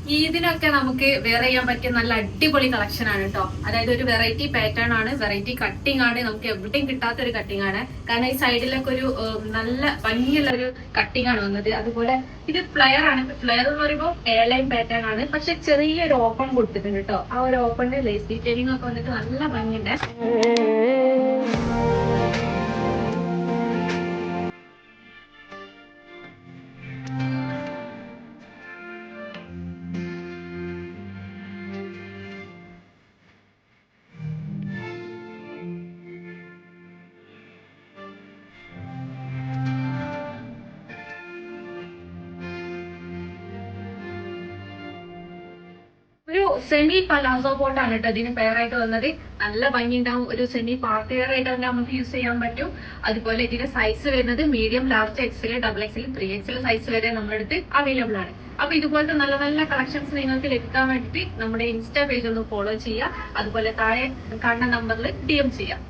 ഇതിനൊക്കെ നമുക്ക് വെയർ ചെയ്യാൻ പറ്റിയ നല്ല അടിപൊളി കളക്ഷൻ ആണ് കേട്ടോ. അതായത് ഒരു വെറൈറ്റി പാറ്റേൺ ആണ്, വെറൈറ്റി കട്ടിംഗ് ആണ്, നമുക്ക് എവിടെയും കിട്ടാത്ത ഒരു കട്ടിംഗ് ആണ്. കാരണം ഈ സൈഡിലൊക്കെ ഒരു നല്ല ഭംഗിയുള്ള ഒരു കട്ടിംഗ് ആണ് വന്നത്. അതുപോലെ ഇത് ഫ്ലെയർ ആണ്. ഫ്ലെയർ എന്ന് പറയുമ്പോൾ എയർലൈൻ പാറ്റേൺ ആണ്, പക്ഷെ ചെറിയൊരു ഓപ്പൺ കൊടുത്തിട്ടുണ്ട് കേട്ടോ. ആ ഒരു ഓപ്പണിന് ലേസ് ഡീറ്റെയിലിംഗ് ഒക്കെ വന്നിട്ട് നല്ല ഭംഗിയുണ്ട്. ഒരു സെമി പലാസോ കോട്ടാണ് കേട്ടോ ഇതിന് പെയറായിട്ട് വന്നത്. നല്ല ഭംഗി ഉണ്ടാവും. ഒരു സെമി പാർട്ടി വെയർ ആയിട്ട് തന്നെ നമുക്ക് യൂസ് ചെയ്യാൻ പറ്റും. അതുപോലെ ഇതിന്റെ സൈസ് വരുന്നത് medium, large, XL, double XL, 3XL size വരെ നമ്മുടെ അടുത്ത് അവൈലബിൾ ആണ്. അപ്പൊ ഇതുപോലത്തെ നല്ല നല്ല കളക്ഷൻസ് നിങ്ങൾക്ക് ലഭിക്കാൻ വേണ്ടിയിട്ട് നമ്മുടെ ഇൻസ്റ്റാ പേജ് ഒന്ന് ഫോളോ ചെയ്യുക. അതുപോലെ താഴെ കാണുന്ന നമ്പറിൽ DM ചെയ്യാം.